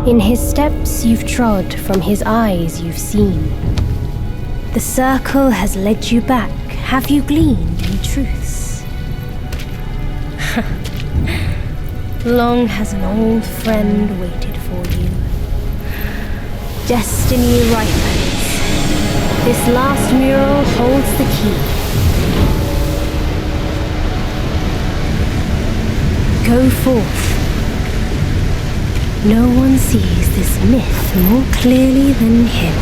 In his steps you've trod, from his eyes you've seen. The circle has led you back. Have you gleaned any truths? Long has an old friend waited for you. Destiny ripens. This last mural holds the key. Go forth. No one sees this myth more clearly than him.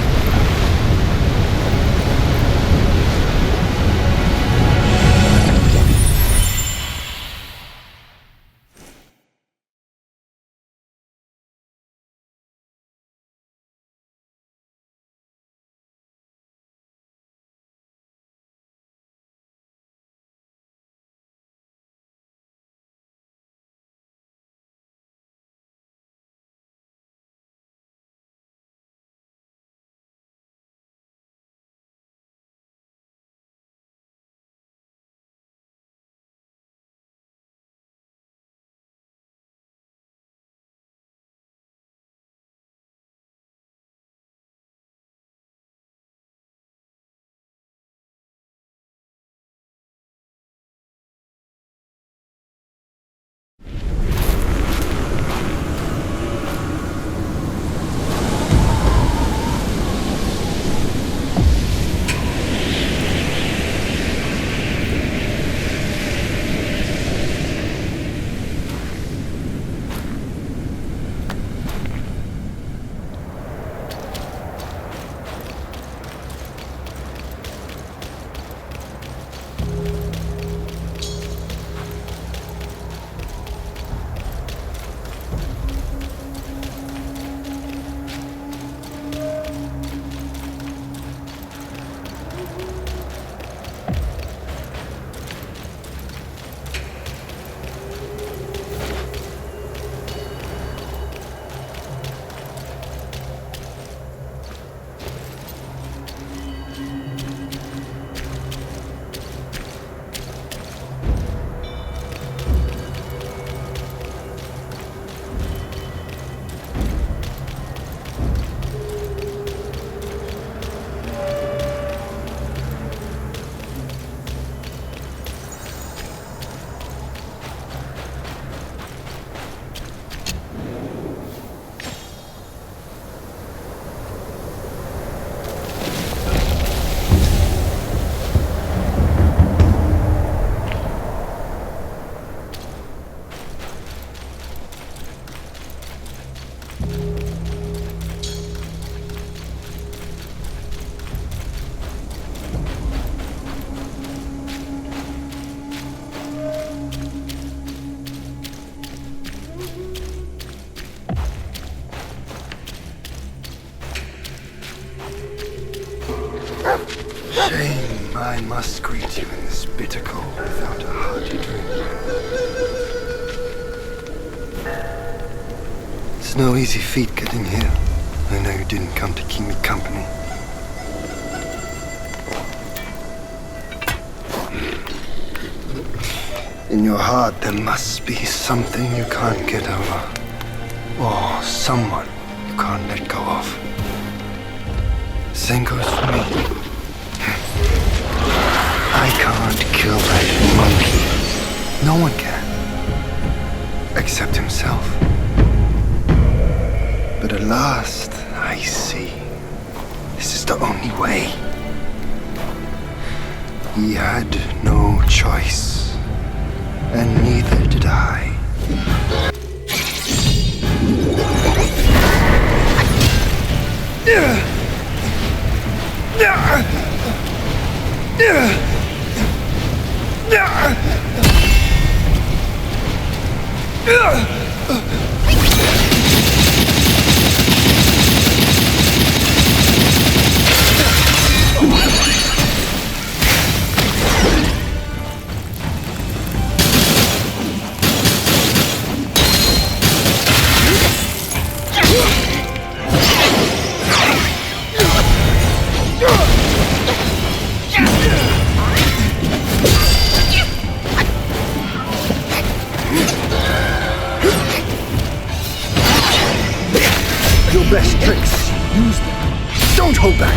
Shame I must greet you in this bitter cold without a hearty drink. It's no easy feat getting here. I know you didn't come to keep me company. In your heart there must be something you can't get over. Or someone you can't let go of. Same goes for me. I can't kill that monkey. No one can. Except himself. But at last, I see. This is the only way. He had no choice. And neither did I. Your best tricks. Use them. Don't hold back.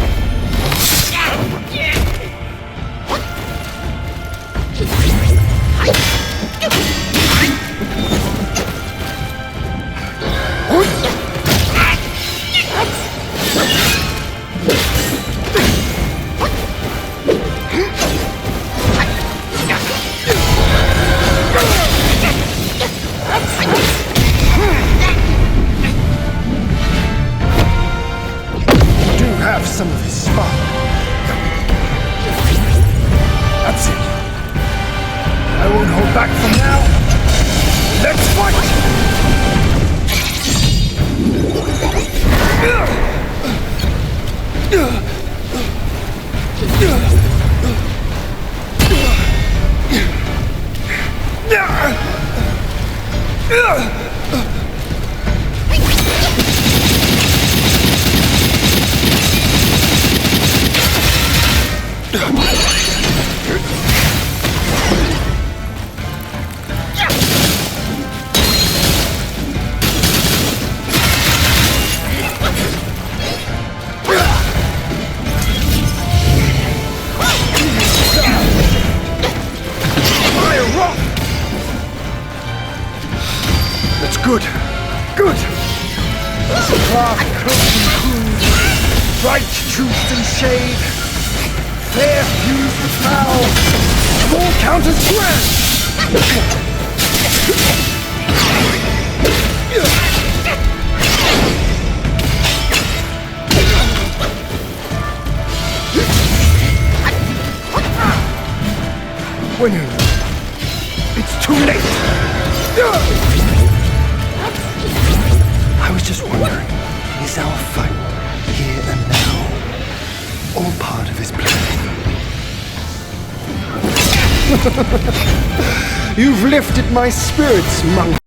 Some of his spark. That's it. I won't hold back from now. Let's fight! That's good. Good. Craft, coat and crude, bright truth and shade, fair fused with foul, all counters grand. Winner, it's too late. I was just wondering, is our fight here and now all part of his plan? You've lifted my spirits, monk.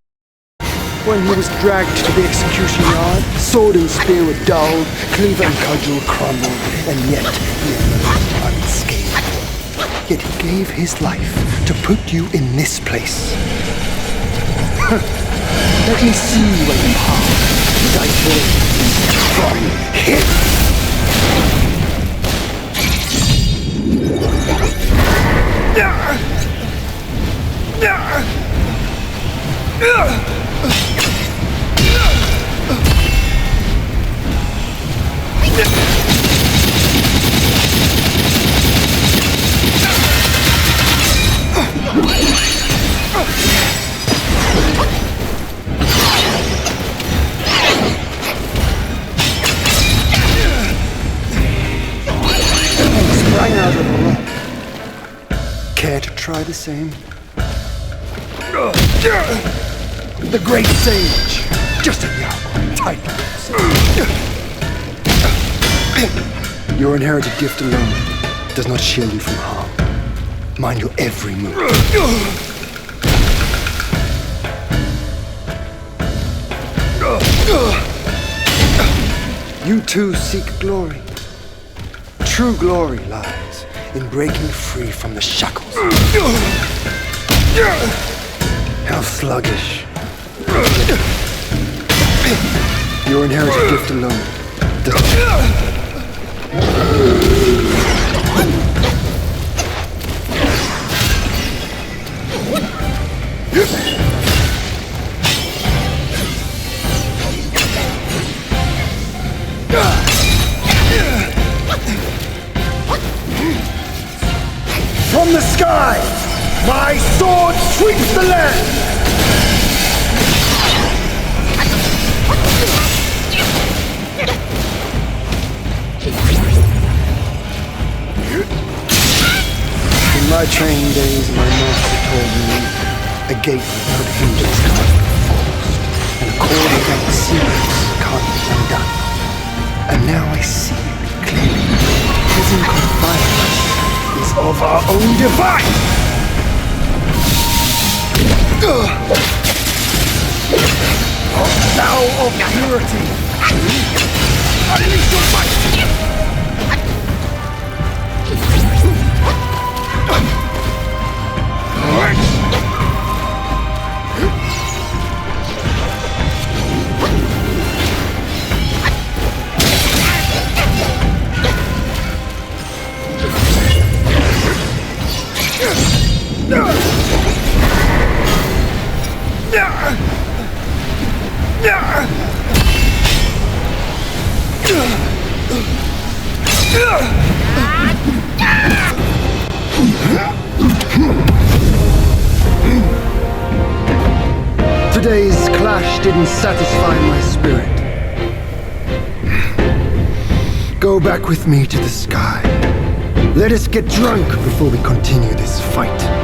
When he was dragged to the execution yard, sword and spear were dulled, cleaver and cudgel crumbled, and yet he emerged unscathed. Yet he gave his life to put you in this place. Let me see where you are. Thy blade from him. Sprang out of a rock. Care to try the same? The great sage, just a young type. Your inherited gift alone does not shield you from harm. Mind your every move. You too seek glory. True glory lies in breaking free from the shackles. How sluggish. Your inherited gift alone does not. From the sky, my sword sweeps the land! In my training days, my master told me a gate without hinges can't be forced, and a cord without secrets can't be undone. And now I see it clearly. Prison confinement is of our own device! Thou of purity! Unleash your might! Today's clash didn't satisfy my spirit. Go back with me to the sky. Let us get drunk before we continue this fight.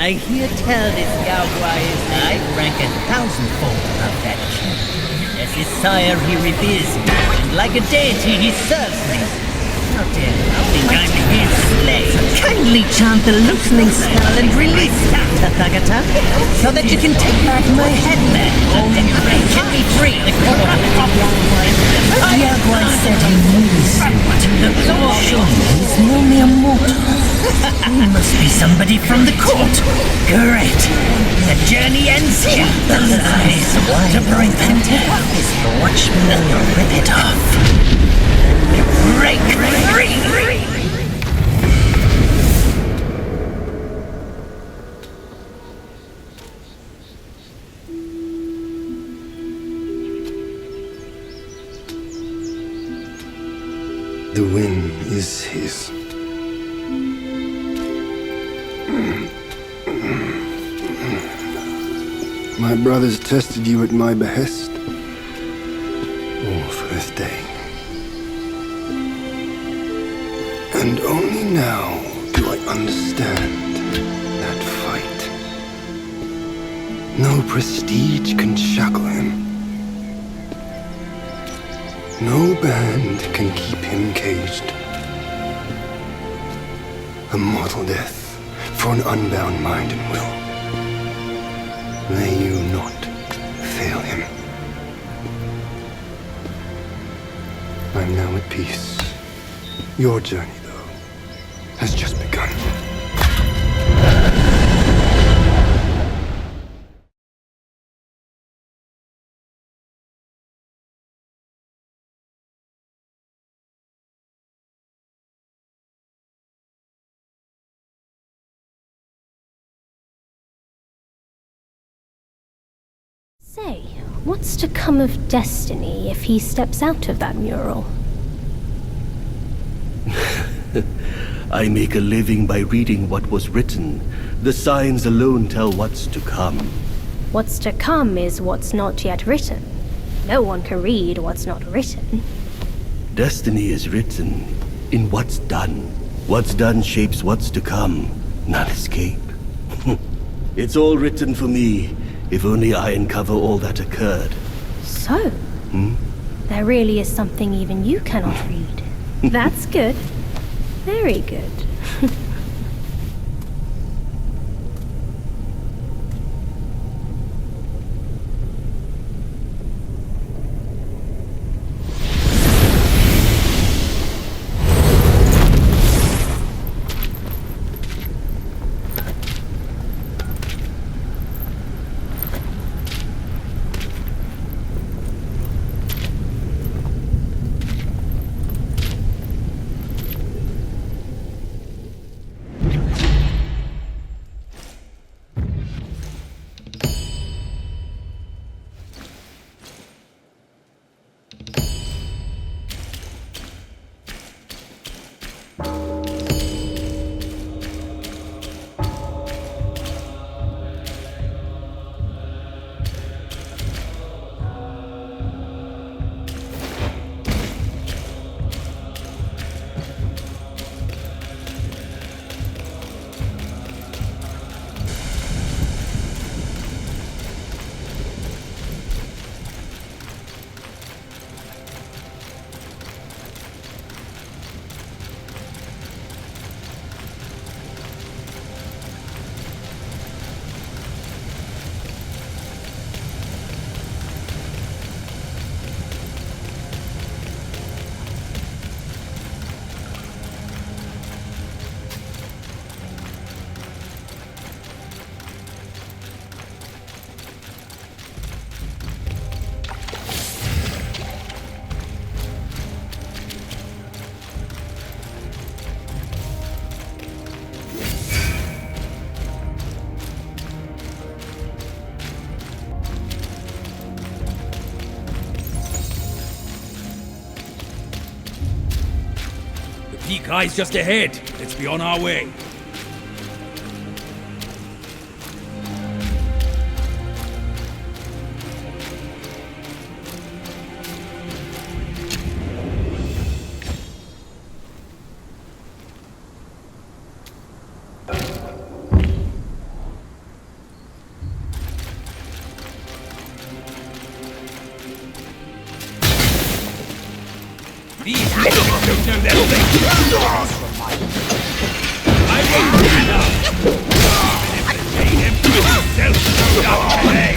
I hear tell this Yaoguai is I rank 1,000-fold above that king. As his sire he reveres me, and like a deity he serves me. How dare you think I'm his slave? Kindly chant the loosening spell and release Tathagata, so that you can take back my headband. Get me free, the court. Yaoguai said he moves you. Surely he's no mere mortal. He must be somebody from the court. Great. The journey ends here. The lies to bring them down. Watch me rip it off. Break free. The win is his. My brothers tested you at my behest, all for this day. And only now do I understand that fight. No prestige can shackle him. No band can keep him caged. A mortal death for an unbound mind and will. May you not fail him. I'm now at peace. Your journey, though, has just begun. Say, what's to come of Destiny if he steps out of that mural? I make a living by reading what was written. The signs alone tell what's to come. What's to come is what's not yet written. No one can read what's not written. Destiny is written in what's done. What's done shapes what's to come. None escape. It's all written for me, if only I uncover all that occurred. So? There really is something even you cannot read. That's good. Very good. Peak Eye's just ahead. Let's be on our way. These idiots don't know their place. I won't give up. Even if the Jade Emperor himself showed up today.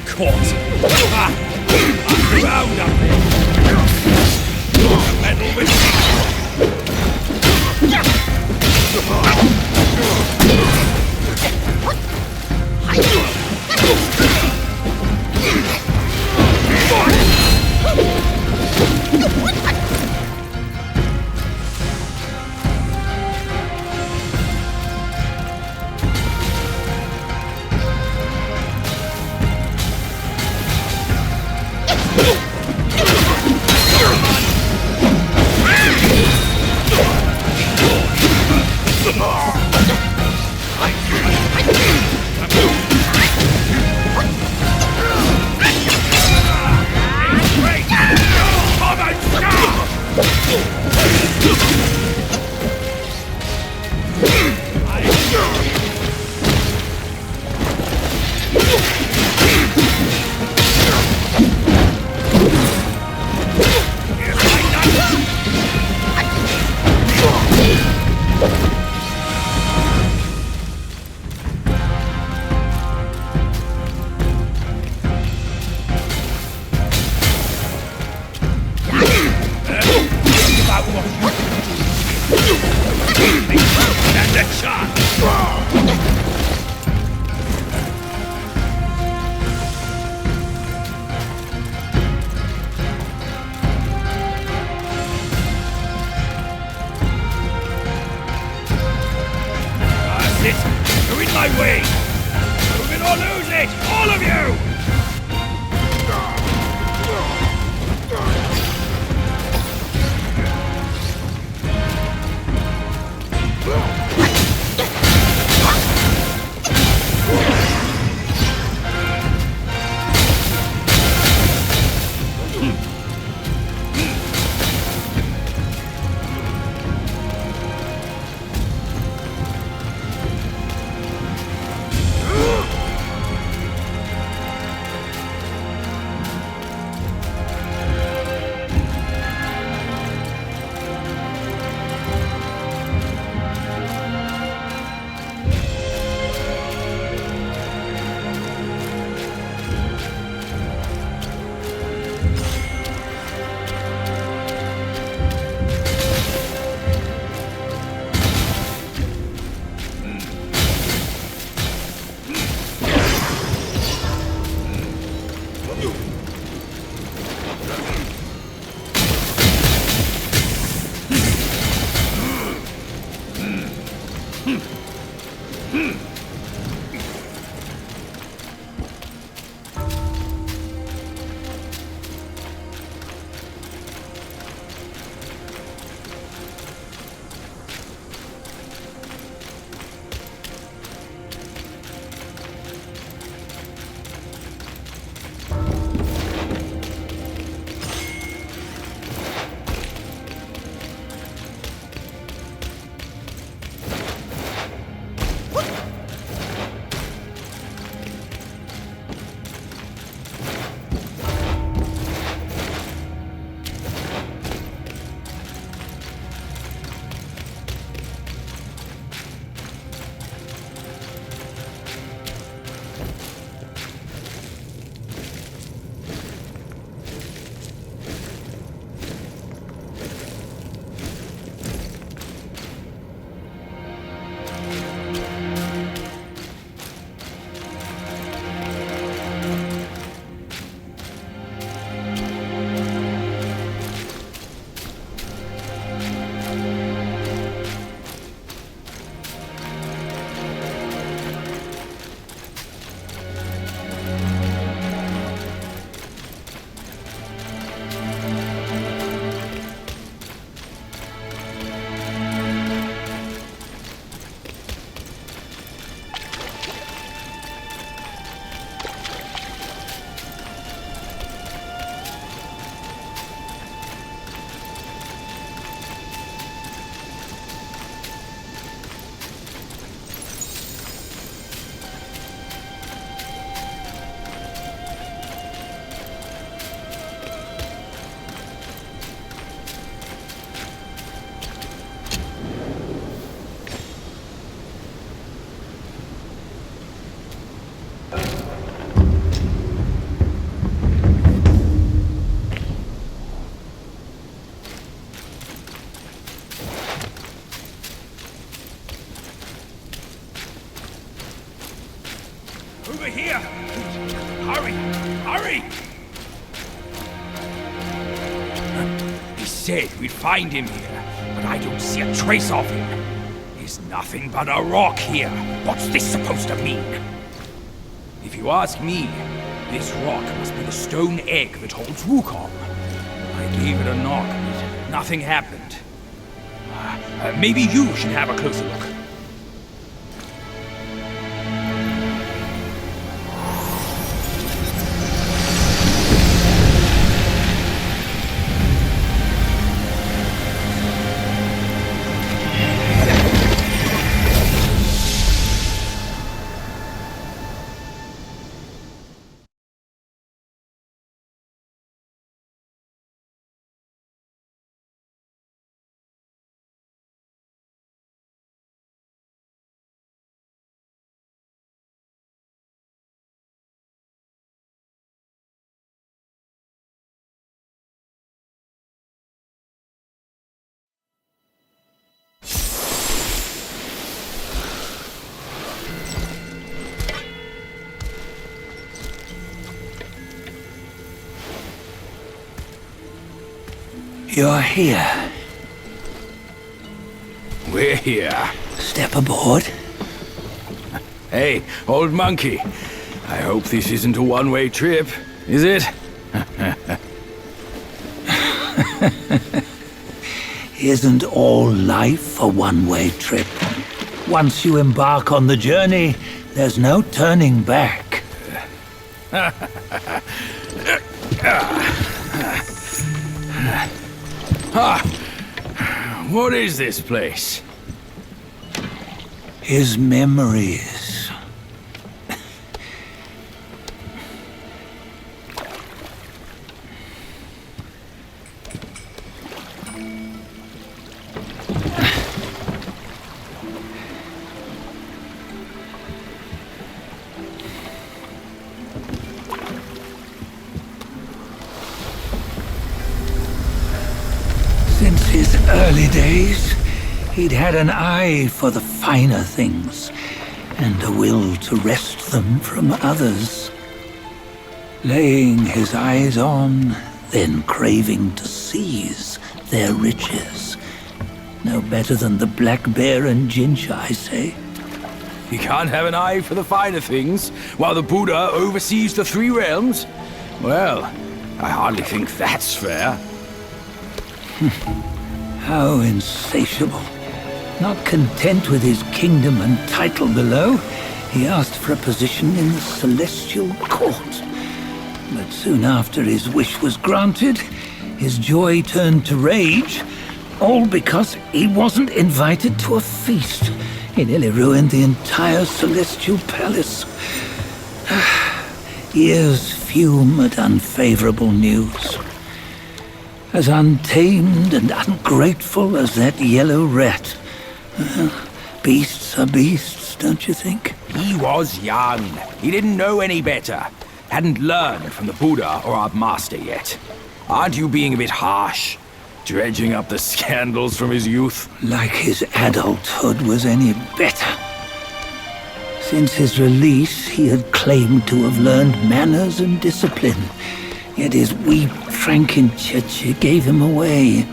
Caught. Ah! Round up there. Meddle with me. You're in my way! Move it or lose it! All of you! Over here! Hurry! Hurry! He said we'd find him here, but I don't see a trace of him. There's nothing but a rock here. What's this supposed to mean? If you ask me, this rock must be the stone egg that holds Wukong. I gave it a knock, but nothing happened. Maybe you should have a closer look. You're here. We're here. Step aboard. Hey, old monkey. I hope this isn't a one-way trip, is it? Isn't all life a one-way trip? Once you embark on the journey, there's no turning back. What is this place? His memories. Since his early days, he'd had an eye for the finer things, and a will to wrest them from others. Laying his eyes on, then craving to seize their riches. No better than the black bear and ginger, I say. You can't have an eye for the finer things, while the Buddha oversees the three realms? Well, I hardly think that's fair. How insatiable. Not content with his kingdom and title below, he asked for a position in the celestial court. But soon after his wish was granted, his joy turned to rage, all because he wasn't invited to a feast. It nearly ruined the entire celestial palace. Ears fume at unfavorable news. As untamed and ungrateful as that yellow rat. Beasts are beasts, don't you think? He was young. He didn't know any better. Hadn't learned from the Buddha or our master yet. Aren't you being a bit harsh? Dredging up the scandals from his youth? Like his adulthood was any better. Since his release, he had claimed to have learned manners and discipline. Yet his weak Frankenchurch gave him away.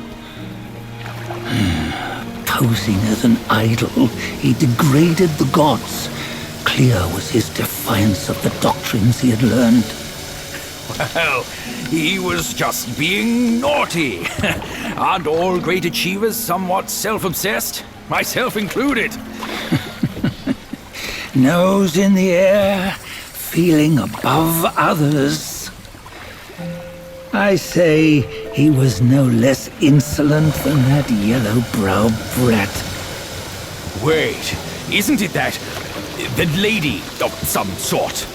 Posing as an idol, he degraded the gods. Clear was his defiance of the doctrines he had learned. Well, he was just being naughty. Aren't all great achievers somewhat self-obsessed? Myself included. Nose in the air, feeling above others. I say he was no less insolent than that yellow-browed brat. Wait, isn't it that lady of some sort?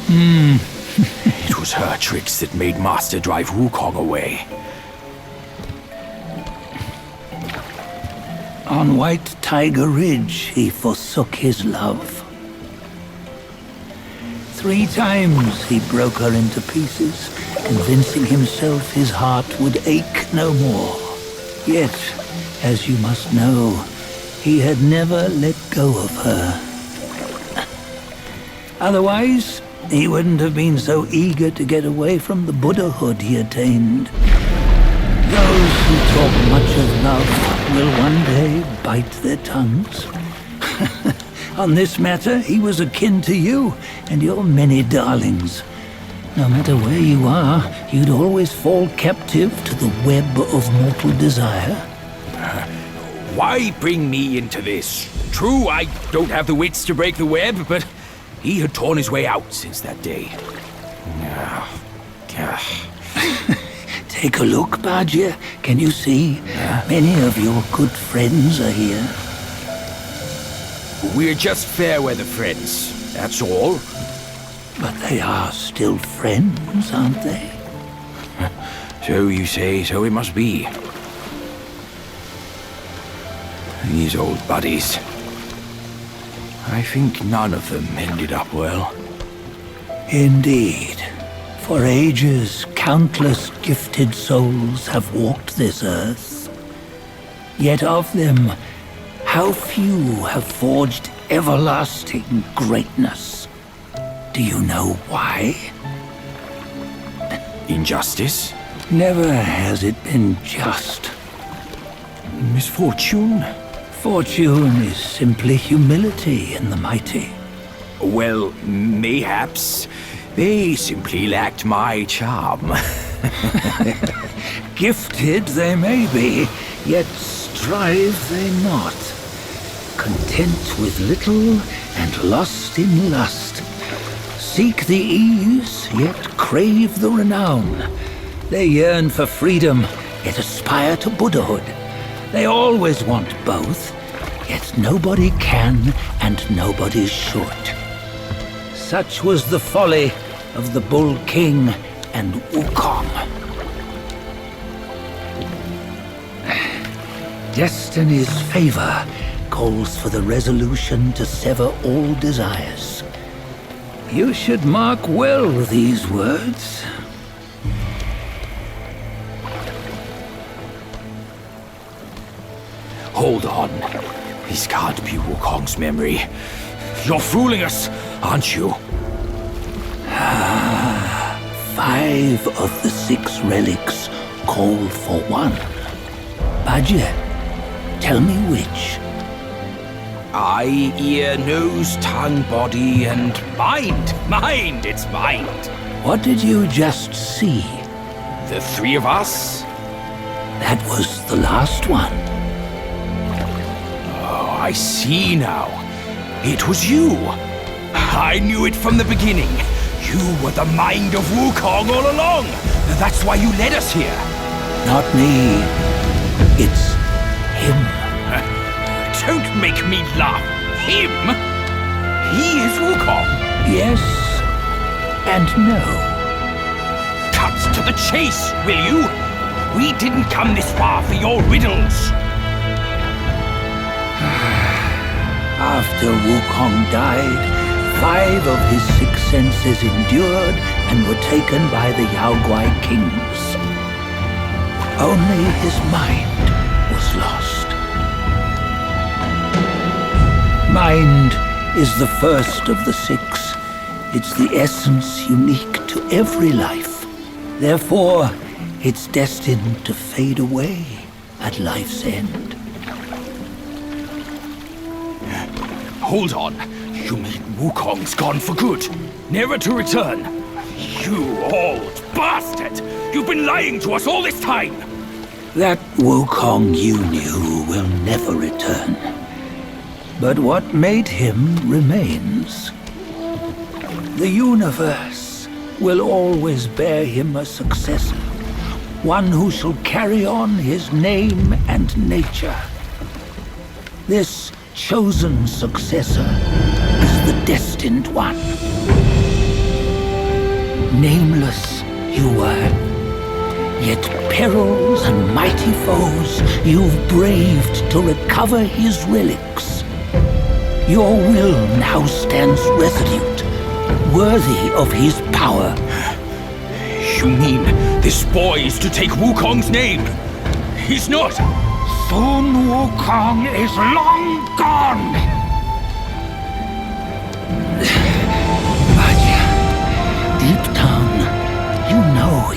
It was her tricks that made Master drive Wukong away. On White Tiger Ridge, he forsook his love. 3 times he broke her into pieces, convincing himself his heart would ache no more. Yet, as you must know, he had never let go of her. Otherwise, he wouldn't have been so eager to get away from the Buddhahood he attained. Those who talk much of love will one day bite their tongues. On this matter, he was akin to you and your many darlings. No matter where you are, you'd always fall captive to the web of mortal desire. Why bring me into this? True, I don't have the wits to break the web, but he had torn his way out since that day. Take a look, Bajia. Can you see? Many of your good friends are here. We're just fair weather friends, that's all. But they are still friends, aren't they? So you say, so it must be. These old buddies. I think none of them ended up well. Indeed. For ages, countless gifted souls have walked this earth. Yet of them, how few have forged everlasting greatness? Do you know why? Injustice? Never has it been just. Misfortune? Fortune is simply humility in the mighty. Well, mayhaps. They simply lacked my charm. Gifted they may be, yet strive they not. Content with little and lost in lust. Seek the ease, yet crave the renown. They yearn for freedom, yet aspire to Buddhahood. They always want both, yet nobody can and nobody should. Such was the folly of the Bull King and Wukong. Destiny's favor calls for the resolution to sever all desires. You should mark well these words. Hold on. This can't be Wukong's memory. You're fooling us, aren't you? 5 of the 6 relics call for one. Bajia, tell me which. Eye, ear, nose, tongue, body, and mind. Mind, it's mind. What did you just see? The 3 of us? That was the last one. Oh, I see now. It was you. I knew it from the beginning. You were the mind of Wukong all along. That's why you led us here. Not me. It's him. Don't make me laugh. Him? He is Wukong. Yes and no. Cut to the chase, will you? We didn't come this far for your riddles. After Wukong died, 5 of his 6 senses endured and were taken by the Yaoguai kings. Only his mind was lost. Mind is the first of the 6. It's the essence unique to every life. Therefore, it's destined to fade away at life's end. Hold on. You mean Wukong's gone for good? Never to return? You old bastard! You've been lying to us all this time! That Wukong you knew will never return. But what made him remains. The universe will always bear him a successor. One who shall carry on his name and nature. This chosen successor is the Destined One. Nameless you were, yet perils and mighty foes you've braved to recover his relics. Your will now stands resolute, worthy of his power. You mean this boy is to take Wukong's name? He's not! Sun Wukong is long gone!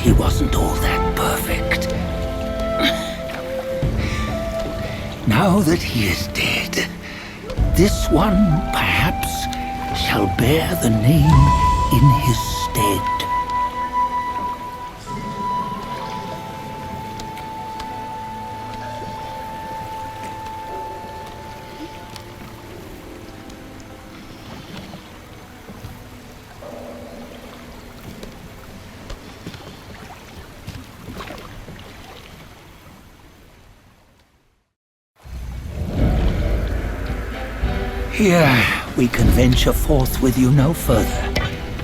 he wasn't all that perfect. Now that he is dead, this one perhaps shall bear the name in his stead. Here, we can venture forth with you no further.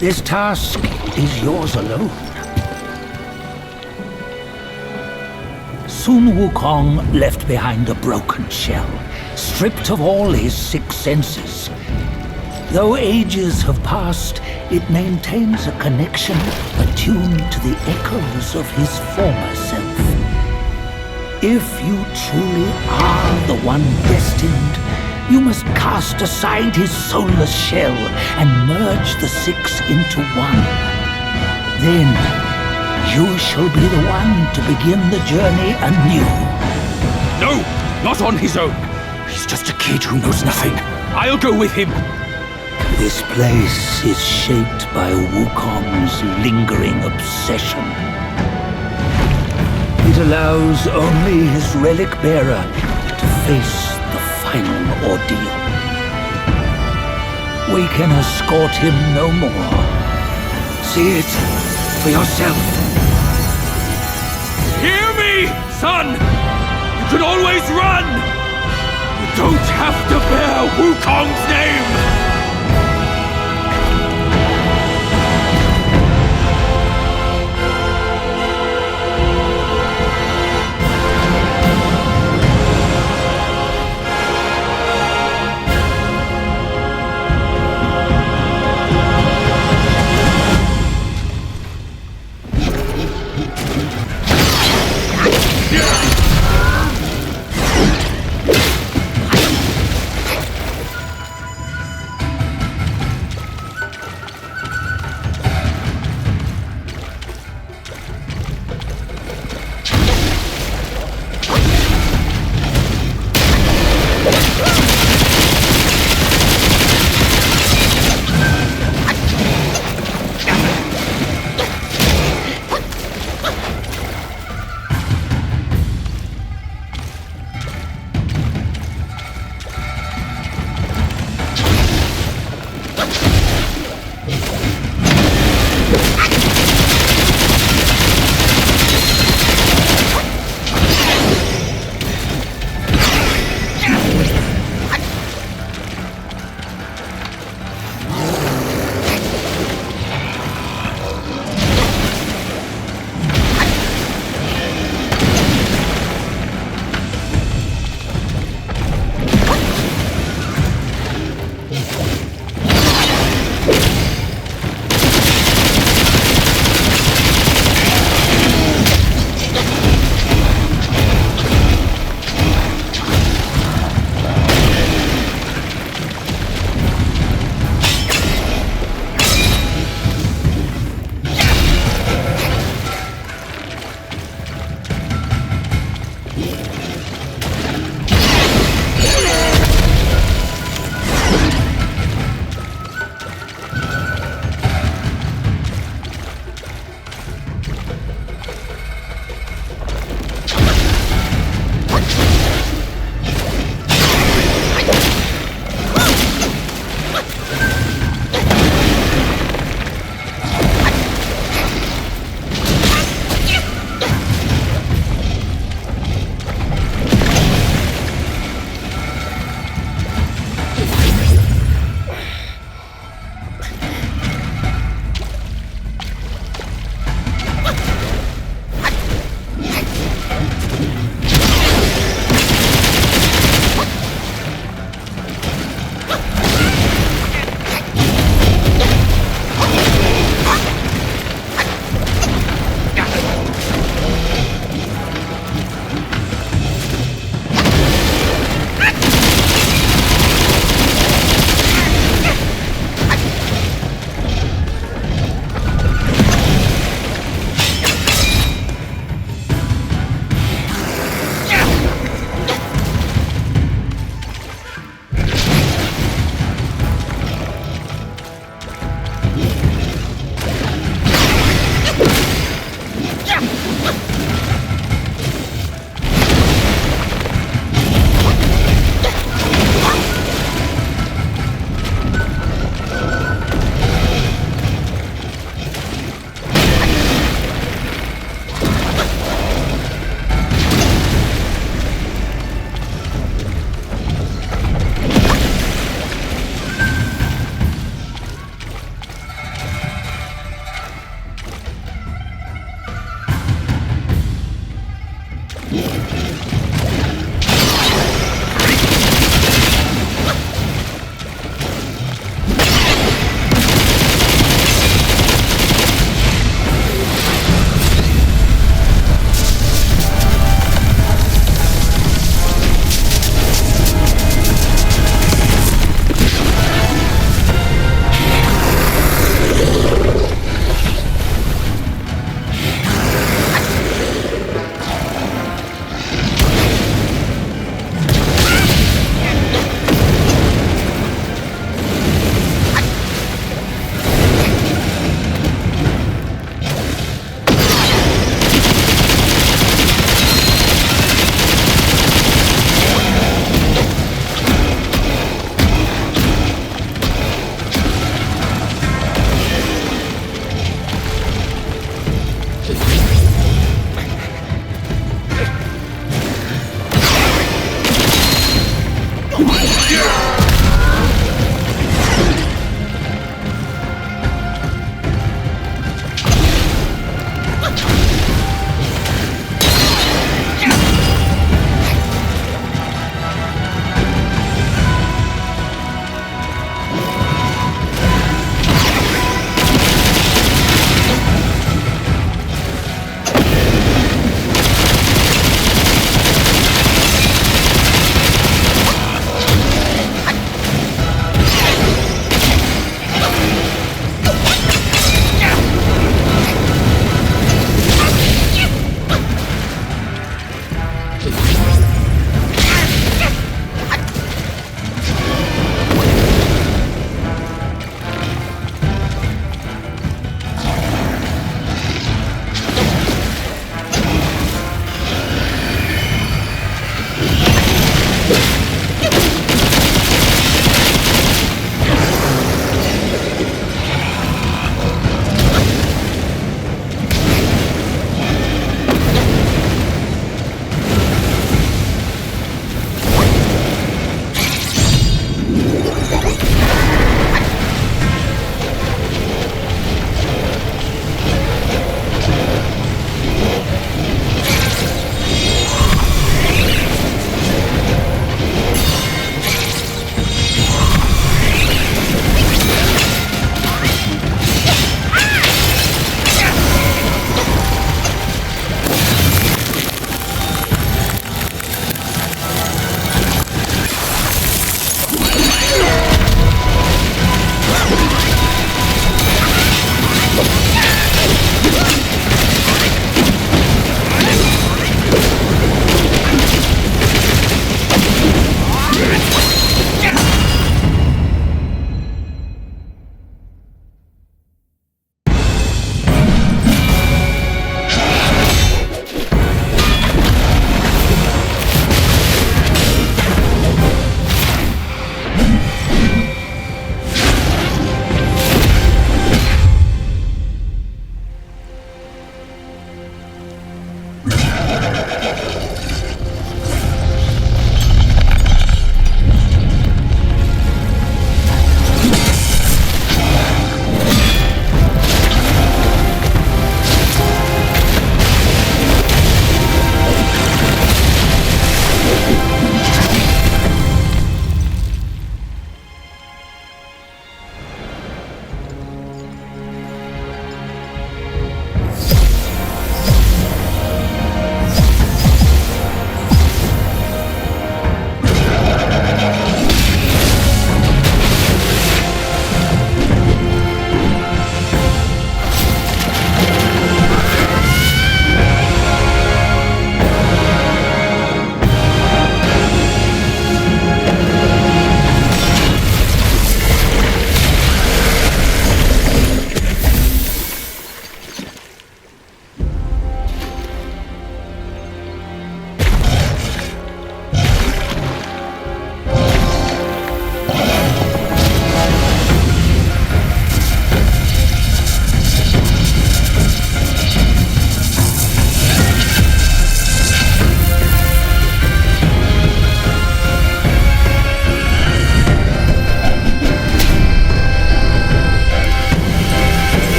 This task is yours alone. Sun Wukong left behind a broken shell, stripped of all his 6 senses. Though ages have passed, it maintains a connection attuned to the echoes of his former self. If you truly are the one destined, you must cast aside his soulless shell and merge the 6 into one. Then, you shall be the one to begin the journey anew. No! Not on his own! He's just a kid who knows nothing. I'll go with him! This place is shaped by Wukong's lingering obsession. It allows only his relic bearer to face the final ordeal. We can escort him no more. See it for yourself. Hear me, son! You can always run! You don't have to bear Wukong's name!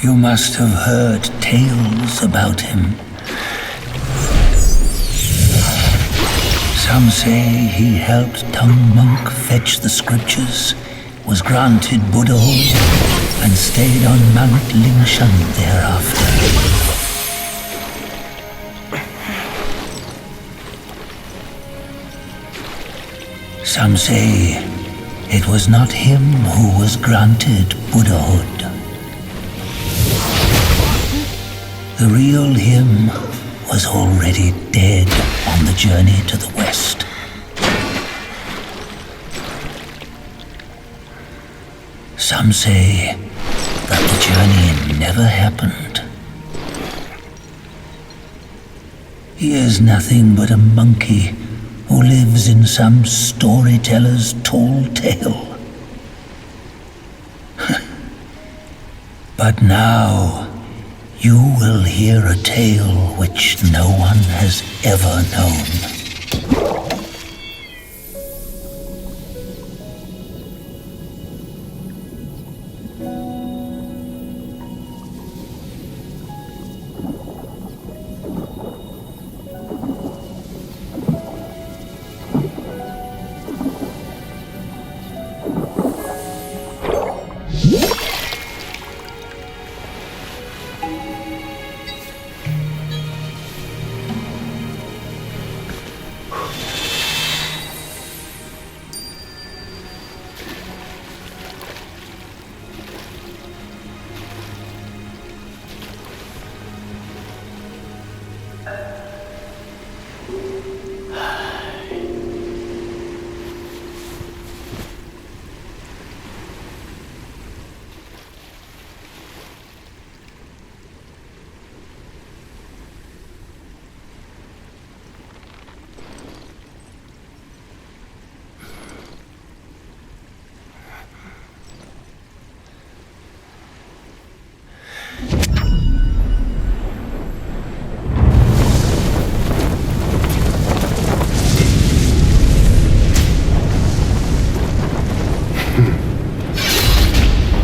You must have heard tales about him. Some say he helped Tung Monk fetch the scriptures, was granted Buddhahood, and stayed on Mount Lingshan thereafter. Some say it was not him who was granted Buddhahood. The real him was already dead on the journey to the west. Some say that the journey never happened. He is nothing but a monkey who lives in some storyteller's tall tale. But now, you will hear a tale which no one has ever known.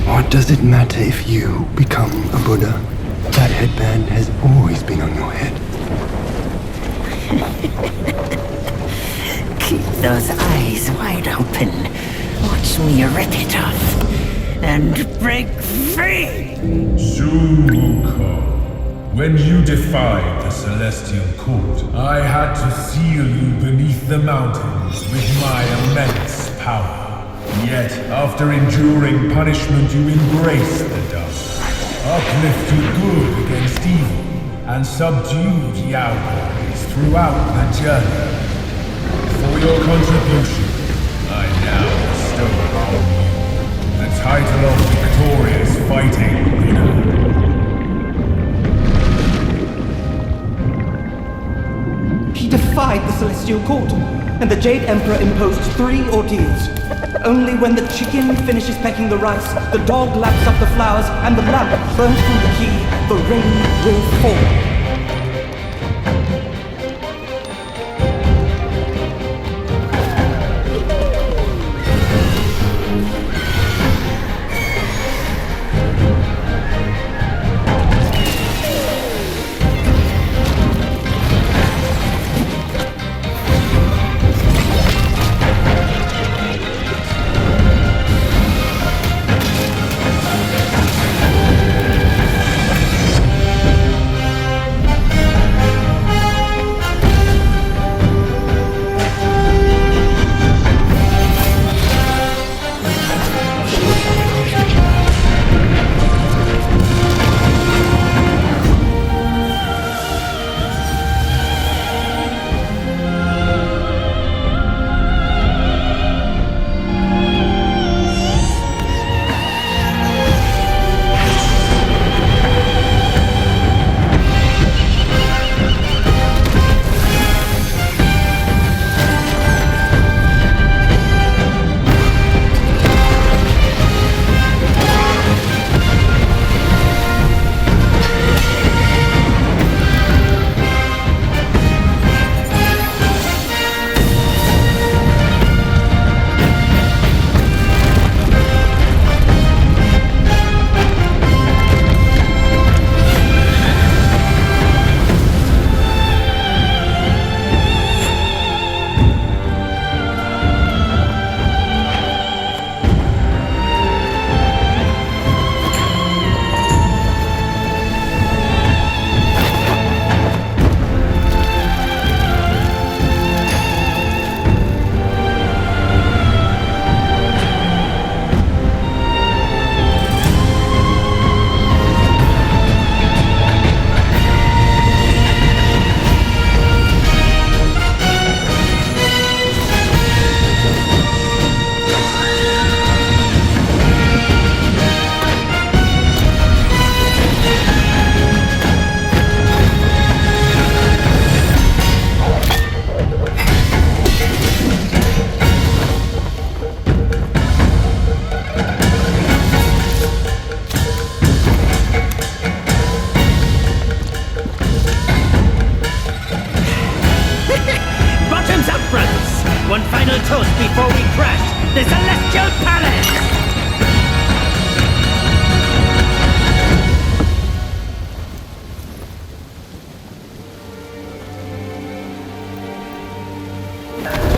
What does it matter if you become a Buddha? That headband has always been on your head. Keep those eyes wide open. Watch me rip it off and break free! Sun Wukong, when you defied the Celestial Court, I had to seal you beneath the mountains with my immense power. Yet, after enduring punishment, you embraced the dark, uplifted good against evil, and subdued Yao guys throughout the journey. For your contribution, I now bestow upon you the title of Victorious Fighting Leader. He defied the Celestial Court, and the Jade Emperor imposed 3 ordeals. Only when the chicken finishes pecking the rice, the dog laps up the flowers, and the lamp burns through the key, the rain will fall. me.